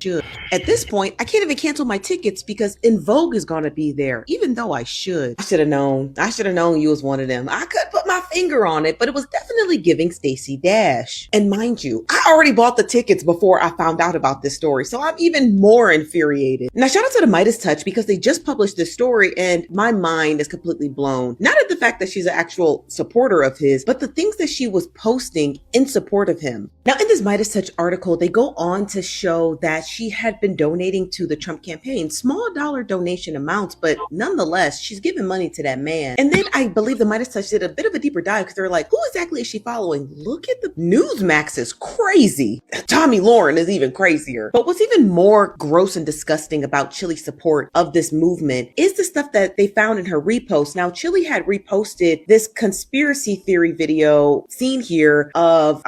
should. At this point, I can't even cancel my tickets because In Vogue is going to be there, even though I should. I should have known. I should have known you was one of them. I could put my finger on it, but it was definitely giving Stacey Dash. And mind you, I already bought the tickets before I found out about this story, so I'm even more infuriated. Now, shout out to the Meidas Touch because they just published this story and my mind is completely blown. Not at the fact that she's an actual supporter of his, but the things that she was posting in support of him. Now, in this Meidas Touch article, they go on to show that she had been donating to the Trump campaign, small dollar donation amounts, but nonetheless, she's giving money to that man. And then I believe the Meidas Touch did a bit of a deeper dive because they're like, who exactly is she following? Look at the Newsmax is crazy. Tommy Lauren is even crazier. But what's even more gross and disgusting about Chilli's support of this movement is the stuff that they found in her repost. Now, Chilli had reposted this conspiracy theory video seen here of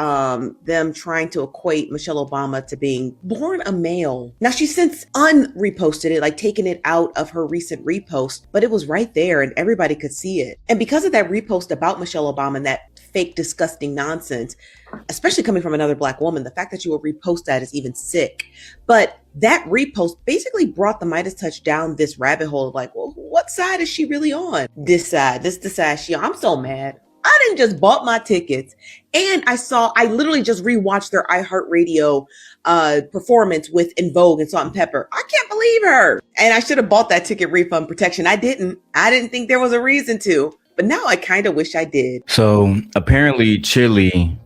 them trying to equate Michelle Obama to being born a male. Now, she's since unreposted it, like taken it out of her recent repost, but it was right there and everybody could see it. And because of that repost about Michelle Obama and that fake, disgusting nonsense, especially coming from another Black woman, the fact that you would repost that is even sick. But that repost basically brought the Meidas Touch down this rabbit hole of like, well, what side is she really on? This side, the side she on. I'm so mad. I didn't just bought my tickets and I literally just rewatched their iHeartRadio performance with In Vogue and Salt and Pepper. I can't believe her. And I should have bought that ticket refund protection. I didn't think there was a reason to. But now I kind of wish I did. So apparently Chilli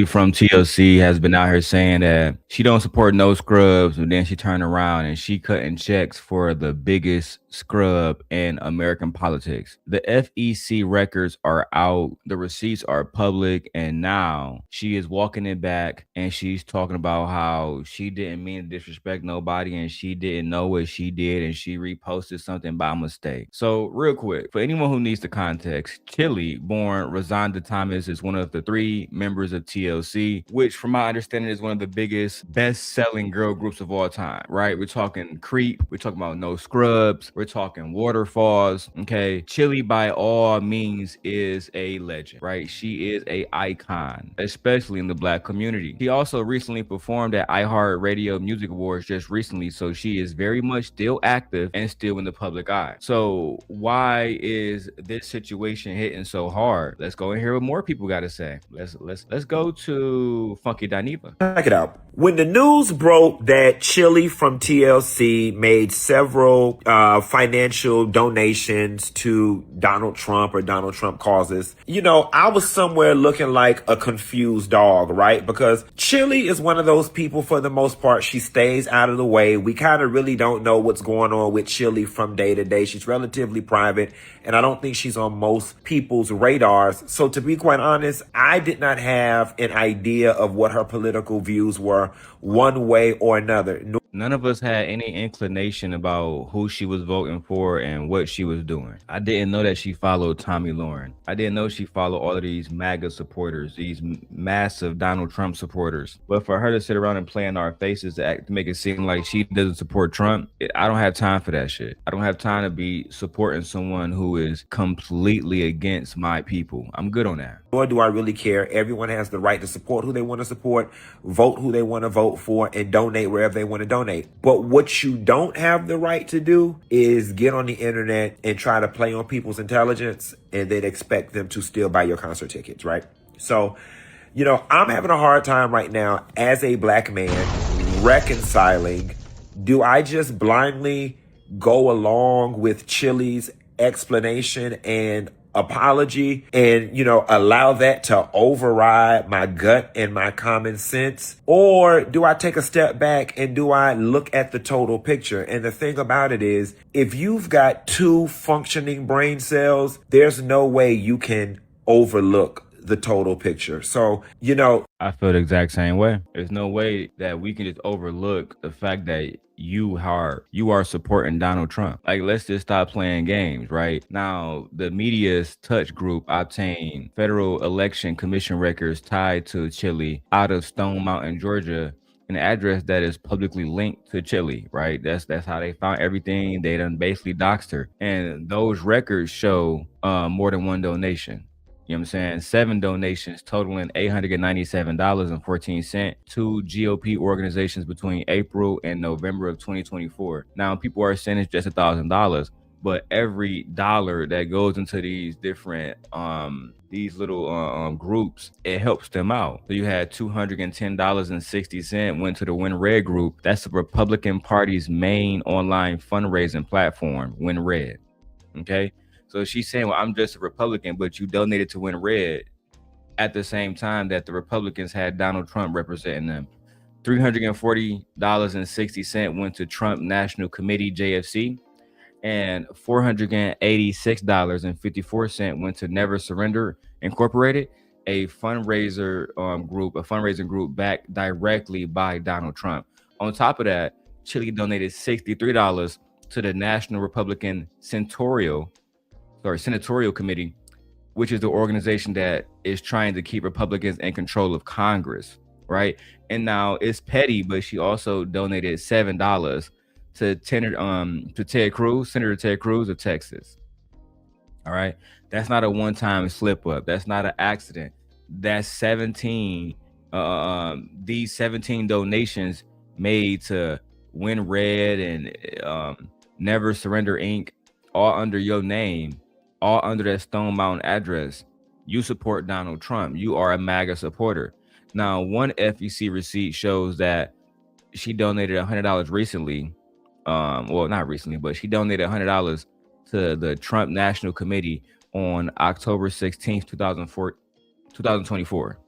from TLC has been out here saying that she don't support no scrubs, and then she turned around and she cutting checks for the biggest scrub in American politics. The FEC records are out, the receipts are public, and now she is walking it back and she's talking about how she didn't mean to disrespect nobody and she didn't know what she did and she reposted something by mistake. So real quick, for anyone who needs the context, Chilli, born Rosanda Thomas, is one of the 3 members of TLC, which from my understanding is one of the biggest best-selling girl groups of all time, right? We're talking Creep, we're talking about No Scrubs, we're talking Waterfalls, okay? Chilli by all means is a legend, right? She is a icon, especially in the Black community. She also recently performed at iHeartRadio Music Awards just recently, so she is very much still active and still in the public eye. So why is this situation hitting so hard? Let's go and hear what more people got to say. Let's go to Funky Dineva. Check it out. When the news broke that Chilli from TLC made several financial donations to Donald Trump or Donald Trump causes, I was somewhere looking like a confused dog, right? Because Chilli is one of those people, for the most part, she stays out of the way. We kind of really don't know what's going on with Chilli from day to day. She's relatively private, and I don't think she's on most people's radars. So to be quite honest, I did not have an idea of what her political views were one way or another. None of us had any inclination about who she was voting for and what she was doing. I didn't know that she followed Tommy Lauren. I didn't know she followed all of these MAGA supporters, these massive Donald Trump supporters. But for her to sit around and play in our faces to make it seem like she doesn't support Trump, I don't have time for that shit. I don't have time to be supporting someone who is completely against my people. I'm good on that. Nor do I really care. Everyone has the right to support who they want to support, vote who they want to vote for, and donate wherever they want to donate. But what you don't have the right to do is get on the internet and try to play on people's intelligence and then expect them to still buy your concert tickets, right? So, I'm having a hard time right now as a Black man reconciling. Do I just blindly go along with Chilli's explanation and apology and, allow that to override my gut and my common sense? Or do I take a step back and do I look at the total picture? And the thing about it is, if you've got 2 functioning brain cells, there's no way you can overlook the total picture. So, I feel the exact same way. There's no way that we can just overlook the fact that you are supporting Donald Trump. Like, let's just stop playing games, right? Now, the Meidas Touch group obtained Federal Election Commission records tied to Chilli out of Stone Mountain, Georgia, an address that is publicly linked to Chilli, right? That's how they found everything. They done basically doxed her. And those records show more than one donation. You know what I'm saying? 7 donations totaling $897.14 to GOP organizations between April and November of 2024. Now, people are saying it's just $1,000, but every dollar that goes into these different these little groups, it helps them out. So you had $210.60 went to the Win Red group. That's the Republican Party's main online fundraising platform, Win Red. Okay. So she's saying, well, I'm just a Republican, but you donated to Win Red at the same time that the Republicans had Donald Trump representing them. $340.60 went to Trump National Committee, JFC, and $486.54 went to Never Surrender Incorporated, a fundraising group backed directly by Donald Trump. On top of that, Chilli donated $63 to the National Republican Senatorial Committee, which is the organization that is trying to keep Republicans in control of Congress, right? And now it's petty, but she also donated $7 to Ted Cruz, Senator Ted Cruz of Texas. All right, that's not a one-time slip up. That's not an accident. That's 17. These 17 donations made to Win Red and Never Surrender Inc., all under your name, all under that Stone Mountain address. You support Donald Trump. You are a MAGA supporter. Now, one FEC receipt shows that she donated $100 recently. Well, not recently, but she donated $100 to the Trump National Committee on October 16th, 2024.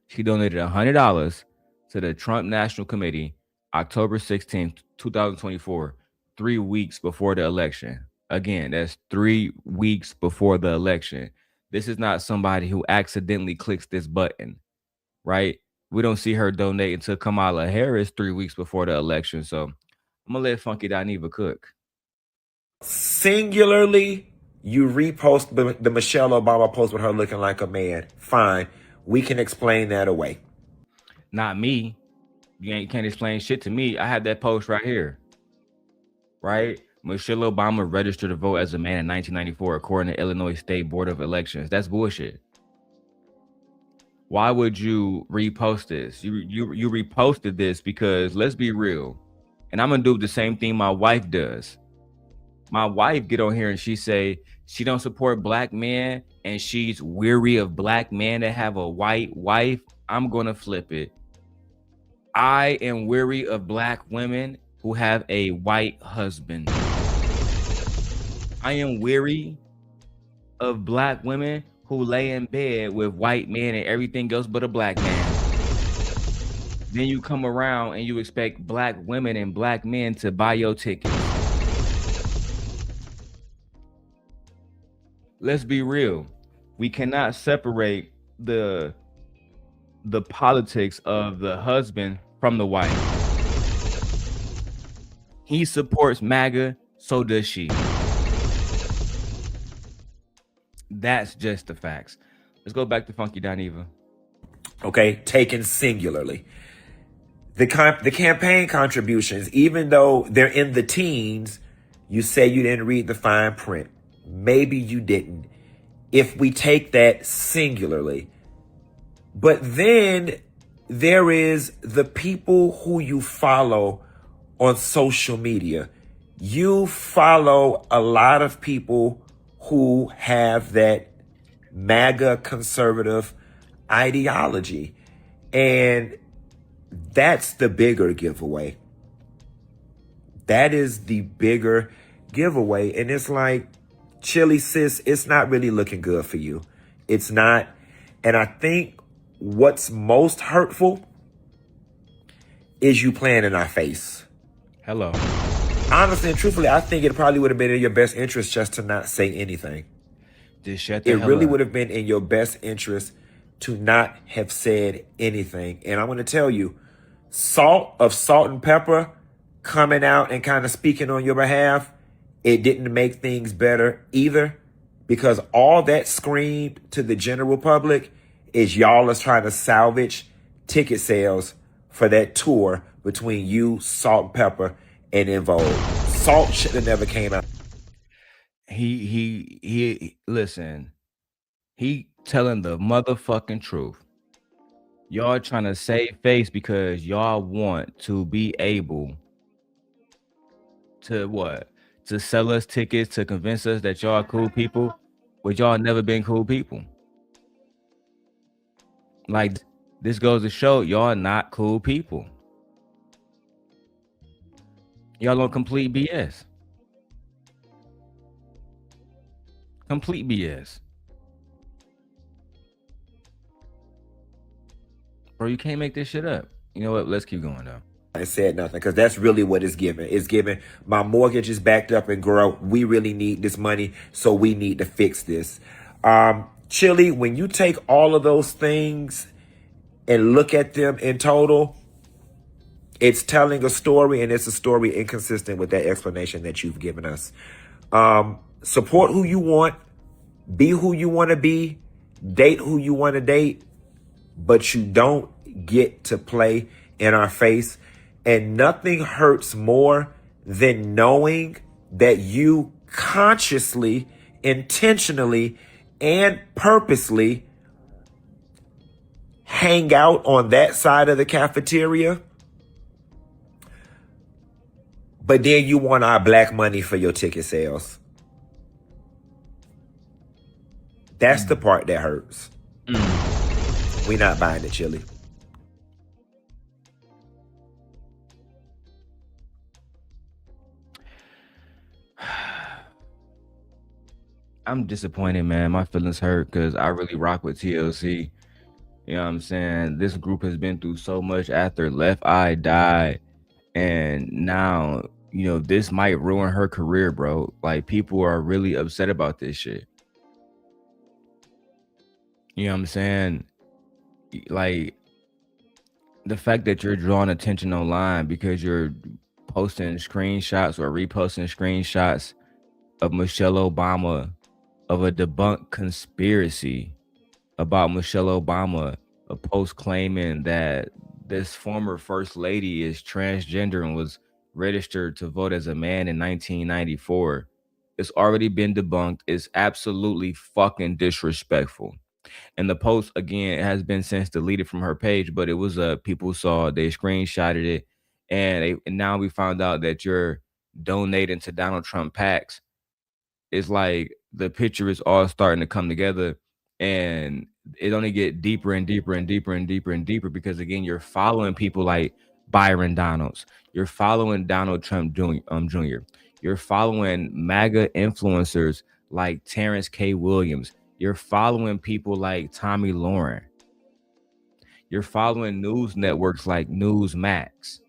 She donated $100 to the Trump National Committee October 16th, 2024, 3 weeks before the election. Again, that's 3 weeks before the election. This is not somebody who accidentally clicks this button, right? We don't see her donating to Kamala Harris 3 weeks before the election. So I'm going to let Funky Dineva cook. Singularly, you repost the Michelle Obama post with her looking like a man. Fine. We can explain that away. Not me. You can't explain shit to me. I have that post right here. Right? Michelle Obama registered to vote as a man in 1994, according to Illinois State Board of Elections. That's bullshit. Why would you repost this? You reposted this because, let's be real, and I'm gonna do the same thing my wife does. My wife get on here and she say she don't support black men and she's weary of black men that have a white wife. I'm gonna flip it. I am weary of black women who have a white husband. I am weary of black women who lay in bed with white men and everything else but a black man. Then you come around and you expect black women and black men to buy your tickets. Let's be real. We cannot separate the politics of the husband from the wife. He supports MAGA, so does she. That's just the facts. Let's go back to Funky Dineva. Okay, taken singularly. The campaign contributions, even though they're in the teens, you say you didn't read the fine print. Maybe you didn't. If we take that singularly. But then there is the people who you follow on social media. You follow a lot of people who have that MAGA conservative ideology. And that's the bigger giveaway. That is the bigger giveaway. And it's like, Chilli, sis, it's not really looking good for you. It's not. And I think what's most hurtful is you playing in our face. Hello. Honestly and truthfully, I think it probably would have been in your best interest just to not say anything. Just shut the It hell really up. would have been in your best interest to not have said anything. And I'm going to tell you, Salt and Pepper coming out and kind of speaking on your behalf, it didn't make things better either, because all that screamed to the general public is y'all is trying to salvage ticket sales for that tour between you, Salt and Pepper, and En Vogue. Salt should have never came out. He listen, He telling the motherfucking truth. Y'all trying to save face because y'all want to be able to what? To sell us tickets to convince us that y'all cool people, but y'all never been cool people. Like, this goes to show y'all not cool people. Y'all on complete BS. Complete BS. Bro, you can't make this shit up. You know what? Let's keep going though. And said nothing, because that's really what it's giving. It's giving, my mortgage is backed up and grow. We really need this money, so we need to fix this. Chilli, when you take all of those things and look at them in total, it's telling a story, and it's a story inconsistent with that explanation that you've given us. Support who you want, be who you want to be, date who you want to date, but you don't get to play in our face. And nothing hurts more than knowing that you consciously, intentionally, and purposely hang out on that side of the cafeteria, but then you want our black money for your ticket sales. That's the part that hurts. We not buying it, Chilli. I'm disappointed, man. My feelings hurt because I really rock with TLC. You know what I'm saying? This group has been through so much after Left Eye died. And now, you know, this might ruin her career, bro. Like, people are really upset about this shit. You know what I'm saying? Like, the fact that you're drawing attention online because you're posting screenshots or reposting screenshots of Michelle Obama, of a debunked conspiracy about Michelle Obama, a post claiming that this former first lady is transgender and was registered to vote as a man in 1994. It's already been debunked. It's absolutely fucking disrespectful. And the post, again, has been since deleted from her page, but it was people saw, they screenshotted it, and now we found out that you're donating to Donald Trump PACs. It's like the picture is all starting to come together, and it only get deeper and deeper and deeper and deeper and deeper because, again, you're following people like Byron Donalds. You're following Donald Trump Jr. You're following MAGA influencers like Terrence K. Williams. You're following people like Tommy Lauren. You're following news networks like Newsmax,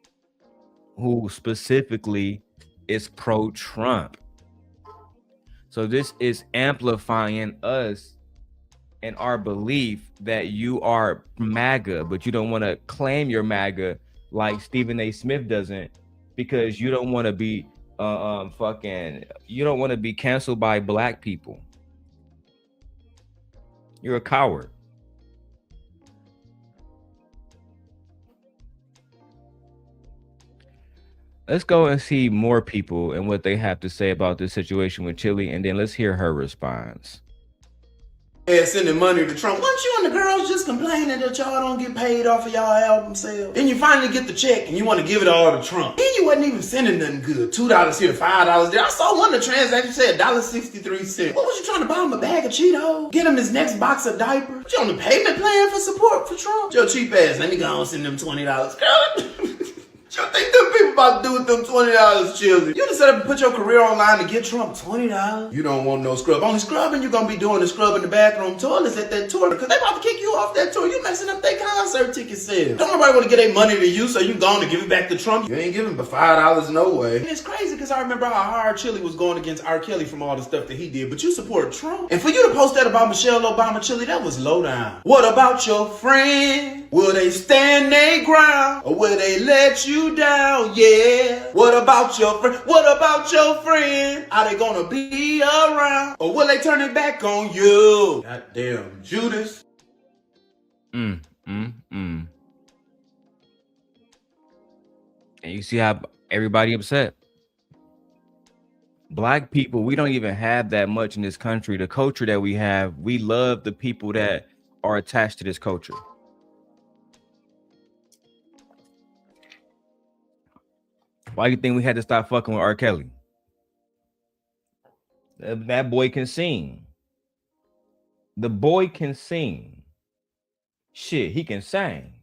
who specifically is pro-Trump. So this is amplifying us and our belief that you are MAGA, but you don't want to claim you're MAGA like Stephen A. Smith doesn't, because you don't want to be you don't want to be canceled by black people. You're a coward. Let's go and see more people and what they have to say about this situation with Chilli, and then let's hear her response. Sending money to Trump. Weren't you and the girls just complaining that y'all don't get paid off of y'all album sales? Then you finally get the check and you want to give it all to Trump. Then you wasn't even sending nothing good. $2 here, $5 there. I saw one of the transactions said $1.63. What was you trying to buy him, a bag of Cheetos? Get him his next box of diapers? You on the payment plan for support for Trump? Your cheap ass, let me go and send them $20. Girl, what you think them people about to do with them $20, Chilli? You just set up and put your career online to get Trump $20. You don't want no scrub. Only scrubbing you gonna be doing the scrub in the bathroom toilets at that tour, because they about to kick you off that tour. You messing up their concert ticket sales. Don't nobody want to get their money to you, so you going to give it back to Trump. You ain't giving but $5 no way. And it's crazy because I remember how hard Chilli was going against R. Kelly from all the stuff that he did, but you support Trump. And for you to post that about Michelle Obama, Chilli, that was low down. What about your friend? Will they stand their ground, or will they let you down? Yeah. What about your friend? What about your friend? Are they gonna be around, or will they turn it back on you? Goddamn Judas. And you see how everybody upset. Black people, we don't even have that much in this country. The culture that we have, we love the people that are attached to this culture. Why do you think we had to stop fucking with R. Kelly? That boy can sing. The boy can sing. Shit, he can sing.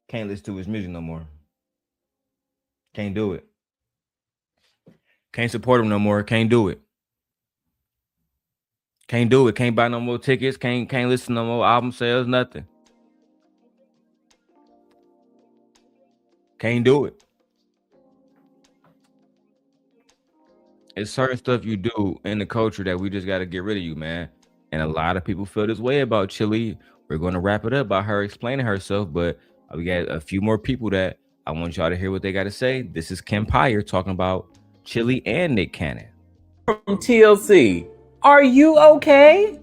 Can't listen to his music no more. Can't do it. Can't support him no more. Can't do it. Can't do it. Can't buy no more tickets. Can't listen to no more album sales. Nothing. Can't do it. It's certain stuff you do in the culture that we just got to get rid of you, man. And a lot of people feel this way about Chilli. We're going to wrap it up by her explaining herself, but we got a few more people that I want y'all to hear what they got to say. This is Kim Pyre talking about Chilli and Nick Cannon. From TLC, are you okay?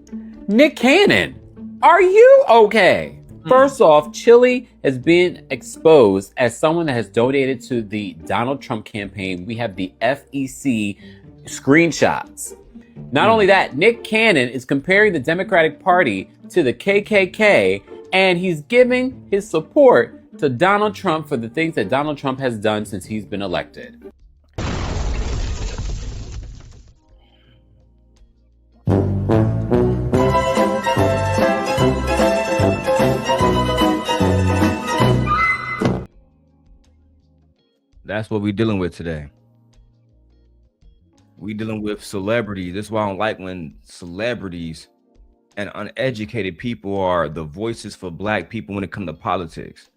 Nick Cannon, are you okay? First off, Chilli has been exposed as someone that has donated to the Donald Trump campaign. We have the FEC screenshots. Not only that, Nick Cannon is comparing the Democratic Party to the KKK, and he's giving his support to Donald Trump for the things that Donald Trump has done since he's been elected. That's what we're dealing with today. We dealing with celebrities. That's why I don't like when celebrities and uneducated people are the voices for black people when it comes to politics.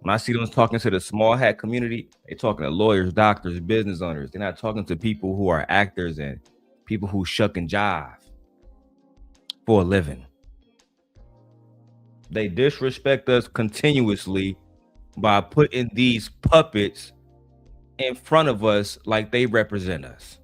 When I see them talking to the small hat community, they're talking to lawyers, doctors, business owners. They're not talking to people who are actors and people who shuck and jive for a living. They disrespect us continuously by putting these puppets in front of us like they represent us.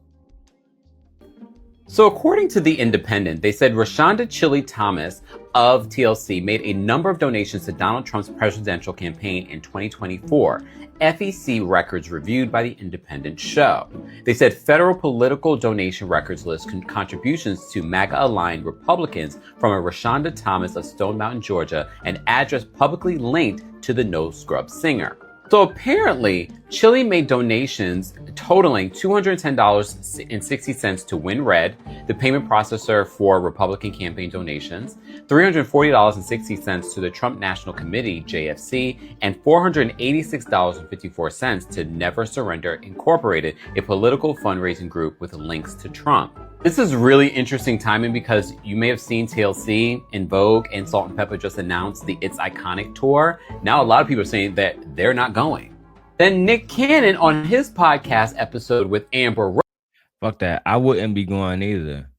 So according to The Independent, they said Rashonda Chilli Thomas of TLC made a number of donations to Donald Trump's presidential campaign in 2024. FEC records reviewed by The Independent show. They said federal political donation records list contributions to MAGA-aligned Republicans from a Rashonda Thomas of Stone Mountain, Georgia, an address publicly linked to the No Scrub singer. So apparently, Chilli made donations totaling $210.60 to WinRed, the payment processor for Republican campaign donations, $340.60 to the Trump National Committee, JFC, and $486.54 to Never Surrender Incorporated, a political fundraising group with links to Trump. This is really interesting timing because you may have seen TLC, In Vogue, and Salt and Pepper just announced the It's Iconic tour. Now a lot of people are saying that they're not going. Then Nick Cannon on his podcast episode with Amber. Fuck that. I wouldn't be going either.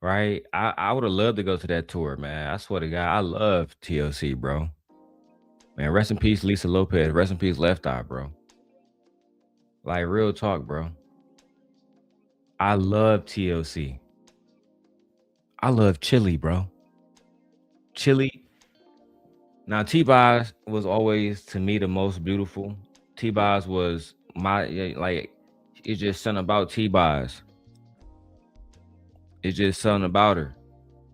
Right? I would have loved to go to that tour, man. I swear to God, I love TLC, bro. Man, rest in peace, Lisa Lopez. Rest in peace, Left Eye, bro. Like, real talk, bro. I love TLC. I love Chilli, bro. Chilli. Now, T-Boz was always, to me, the most beautiful. T-Boz was like, it's just something about T-Boz. It's just something about her.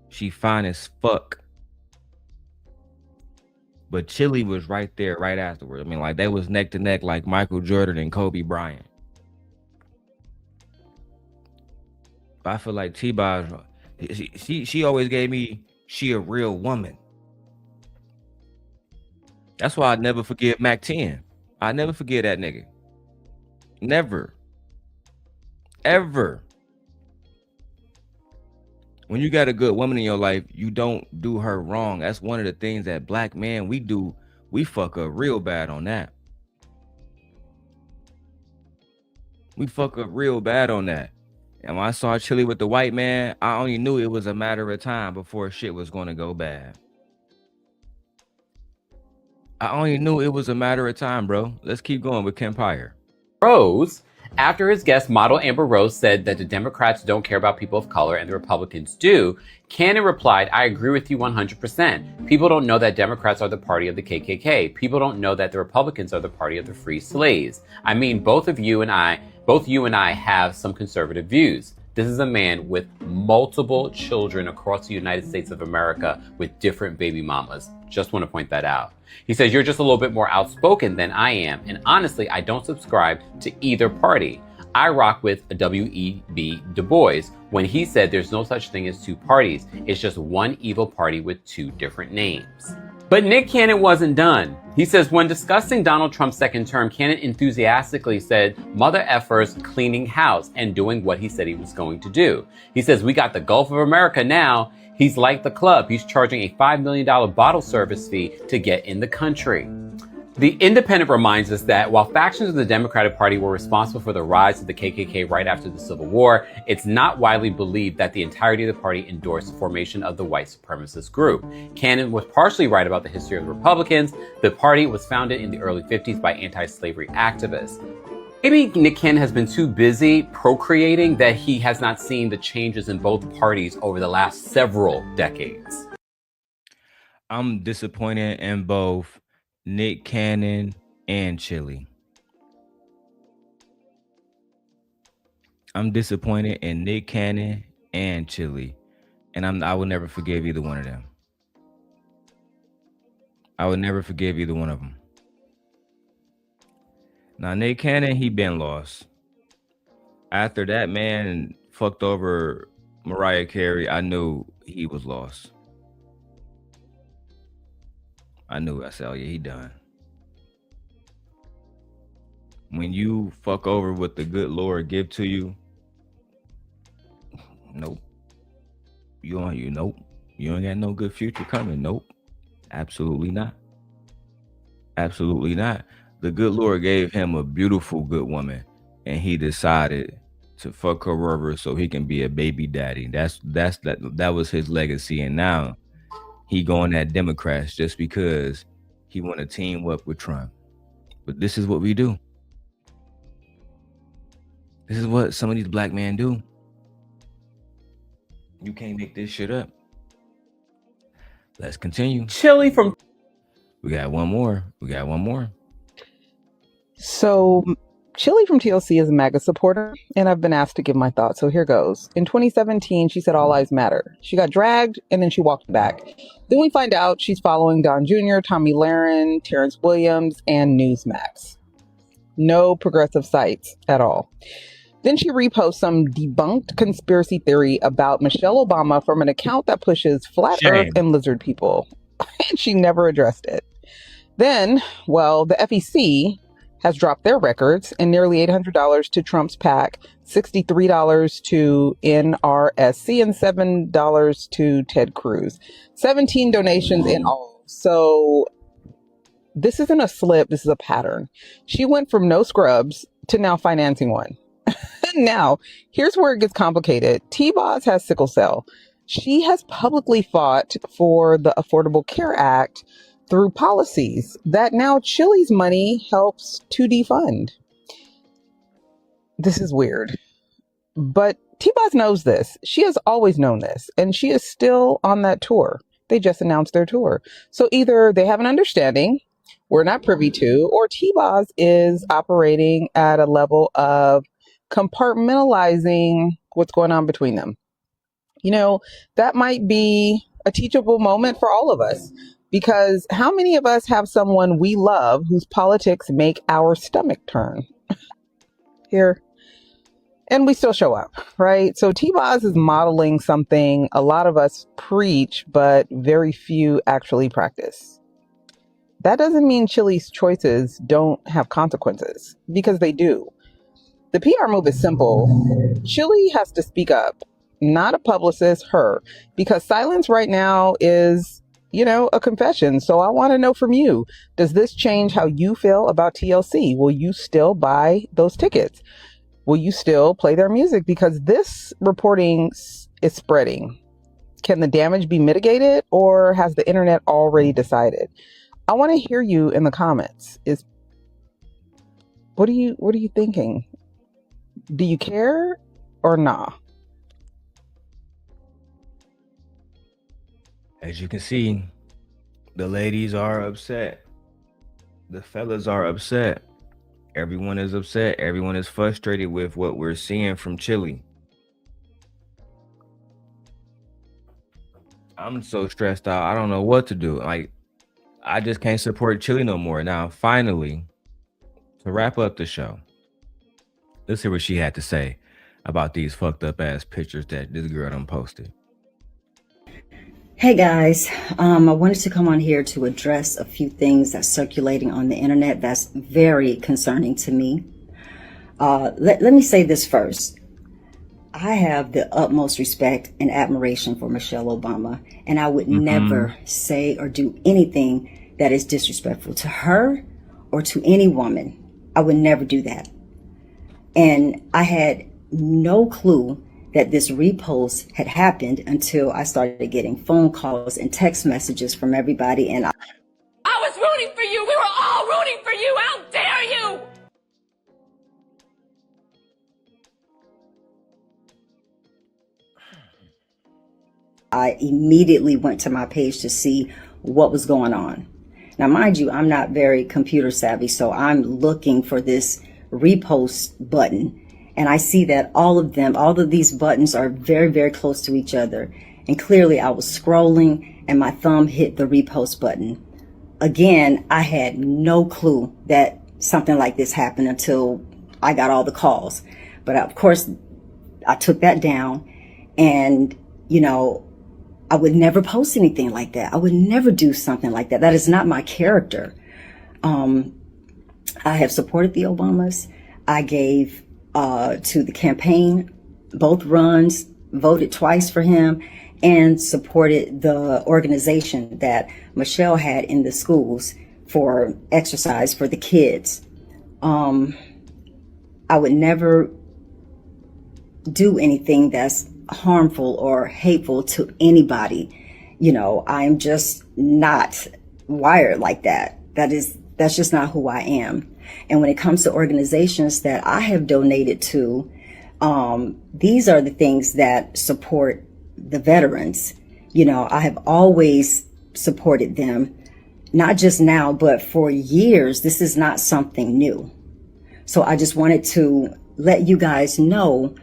She fine as fuck. But Chilli was right there, right afterward. I mean, like, they was neck to neck like Michael Jordan and Kobe Bryant. I feel like T-Boz, she always gave me, she a real woman. That's why I never forgive Mac 10. I never forget that nigga. Never. Ever. When you got a good woman in your life, you don't do her wrong. That's one of the things that black men, we do. We fuck up real bad on that. We fuck up real bad on that. And when I saw Chilli with the white man, I only knew it was a matter of time before shit was going to go bad. I only knew it was a matter of time, bro. Let's keep going with Kim Pyre. Rose After his guest, model Amber Rose, said that the Democrats don't care about people of color and the Republicans do, Cannon replied, I agree with you 100%. People don't know that Democrats are the party of the KKK. People don't know that the Republicans are the party of the free slaves. I mean, both you and I have some conservative views. This is a man with multiple children across the United States of America with different baby mamas. Just want to point that out. He says, you're just a little bit more outspoken than I am. And honestly, I don't subscribe to either party. I rock with W.E.B. Du Bois when he said there's no such thing as two parties. It's just one evil party with two different names. But Nick Cannon wasn't done. He says, when discussing Donald Trump's second term, Cannon enthusiastically said, mother effers cleaning house and doing what he said he was going to do. He says, we got the Gulf of America now. He's like the club. He's charging a $5 million bottle service fee to get in the country. The Independent reminds us that while factions of the Democratic Party were responsible for the rise of the KKK right after the Civil War, it's not widely believed that the entirety of the party endorsed the formation of the white supremacist group. Cannon was partially right about the history of the Republicans. The party was founded in the early 50s by anti-slavery activists. Maybe Nick Cannon has been too busy procreating that he has not seen the changes in both parties over the last several decades. I'm disappointed in both Nick Cannon and Chilli. I'm disappointed in Nick Cannon and Chilli. And I will never forgive either one of them. I would never forgive either one of them. Now, Nick Cannon, he been lost. After that man fucked over Mariah Carey, I knew he was lost. I knew. I said, oh yeah, he done. When you fuck over what the good Lord give to you, nope. Nope. You ain't got no good future coming. Nope. Absolutely not. Absolutely not. The good Lord gave him a beautiful good woman, and he decided to fuck her over so he can be a baby daddy. That was his legacy, and now he going at Democrats just because he want to team up with Trump. But this is what we do. This is what some of these black men do. You can't make this shit up. Let's continue. Chilli from... We got one more. So Chilli from TLC is a MAGA supporter, and I've been asked to give my thoughts. So here goes. In 2017, she said all lives matter. She got dragged, and then she walked back. Then we find out she's following Don Jr., Tommy Lahren, Terrence Williams, and Newsmax. No progressive sites at all. Then she reposts some debunked conspiracy theory about Michelle Obama from an account that pushes flat Earth and lizard people. And she never addressed it. Then, well, the FEC has dropped their records and nearly $800 to Trump's PAC, $63 to NRSC, and $7 to Ted Cruz. 17 donations in all. So this isn't a slip, this is a pattern. She went from no scrubs to now financing one. Now, here's where it gets complicated. T-Boz has sickle cell. She has publicly fought for the Affordable Care Act through policies that now Chilli's money helps to defund. This is weird. But T-Boz knows this. She has always known this. And she is still on that tour. They just announced their tour. So either they have an understanding we're not privy to, or T-Boz is operating at a level of compartmentalizing what's going on between them. You know, that might be a teachable moment for all of us, because how many of us have someone we love whose politics make our stomach turn? Here. And we still show up, right? So T-Boz is modeling something a lot of us preach, but very few actually practice. That doesn't mean Chilli's choices don't have consequences, because they do. The PR move is simple. Chilli has to speak up, not a publicist, her, because silence right now is, a confession. So I want to know from you, does this change how you feel about TLC? Will you still buy those tickets? Will you still play their music? Because this reporting is spreading. Can the damage be mitigated, or has the internet already decided? I want to hear you in the comments. What are you thinking? Do you care or nah? As you can see, the ladies are upset. The fellas are upset. Everyone is upset. Everyone is frustrated with what we're seeing from Chilli. I'm so stressed out. I don't know what to do. Like, I just can't support Chilli no more. Now, finally, to wrap up the show, let's hear what she had to say about these fucked up ass pictures that this girl done posted. Hey guys, I wanted to come on here to address a few things that's circulating on the internet that's very concerning to me. Let me say this first. I have the utmost respect and admiration for Michelle Obama, and I would never say or do anything that is disrespectful to her or to any woman. I would never do that. And I had no clue that this repost had happened until I started getting phone calls and text messages from everybody. And I was rooting for you. We were all rooting for you. How dare you? I immediately went to my page to see what was going on. Now, mind you, I'm not very computer savvy, so I'm looking for this repost button. And I see that all of these buttons are very, very close to each other. And clearly I was scrolling and my thumb hit the repost button. Again, I had no clue that something like this happened until I got all the calls. But of course, I took that down and, I would never post anything like that. I would never do something like that. That is not my character. I have supported the Obamas. I gave to the campaign, both runs, voted twice for him, and supported the organization that Michelle had in the schools for exercise for the kids. I would never do anything that's harmful or hateful to anybody. I'm just not wired like that. That's just not who I am. And when it comes to organizations that I have donated to, these are the things that support the veterans. I have always supported them, not just now, but for years. This is not something new. So I just wanted to let you guys know,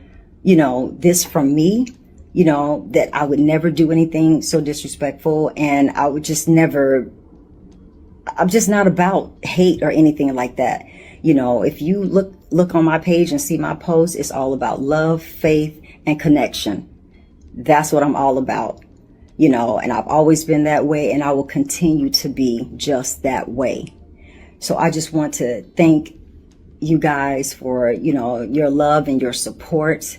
this from me, that I would never do anything so disrespectful, and I would just never, I'm just not about hate or anything like that. If you look on my page and see my posts, it's all about love, faith, and connection. That's what I'm all about, and I've always been that way, and I will continue to be just that way. So I just want to thank you guys for, your love and your support,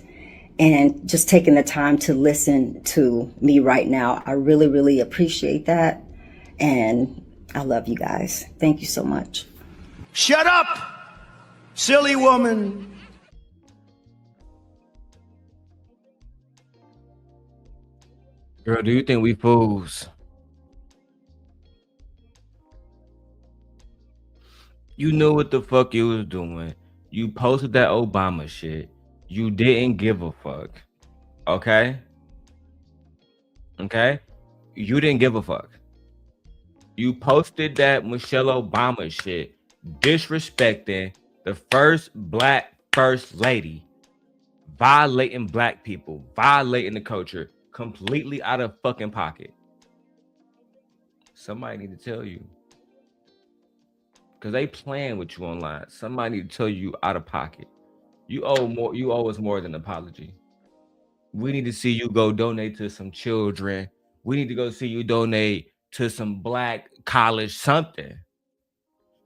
and just taking the time to listen to me right now. I really, really appreciate that. And I love you guys. Thank you so much. Shut up, silly woman. Girl, do you think we fools? You knew what the fuck you was doing. You posted that Obama shit. You didn't give a fuck. Okay? You didn't give a fuck. You posted that Michelle Obama shit, disrespecting the first black first lady, violating black people, violating the culture, completely out of fucking pocket. Somebody need to tell you. Because they playing with you online. Somebody need to tell you out of pocket. You owe us more than an apology. We need to see you go donate to some children. We need to go see you donate to some black college something.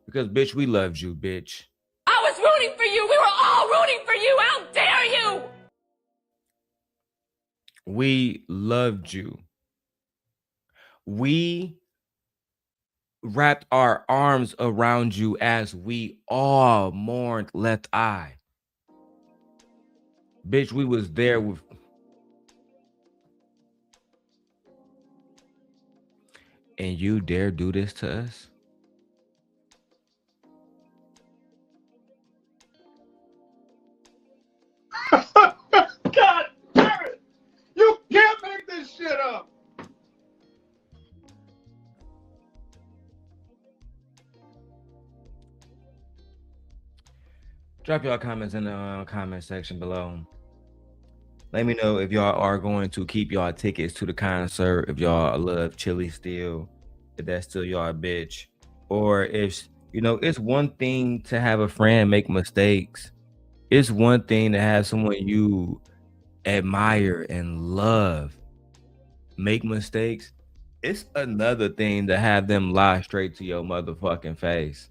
Because, bitch, we loved you, bitch. I was rooting for you. We were all rooting for you. How dare you? We loved you. We wrapped our arms around you as we all mourned Left Eye. Bitch, we was there with... And you dare do this to us? Drop y'all comments in the comment section below. Let me know if y'all are going to keep y'all tickets to the concert, if y'all love Chilli still, if that's still y'all bitch, or if, you know, it's one thing to have a friend make mistakes. It's one thing to have someone you admire and love make mistakes. It's another thing to have them lie straight to your motherfucking face.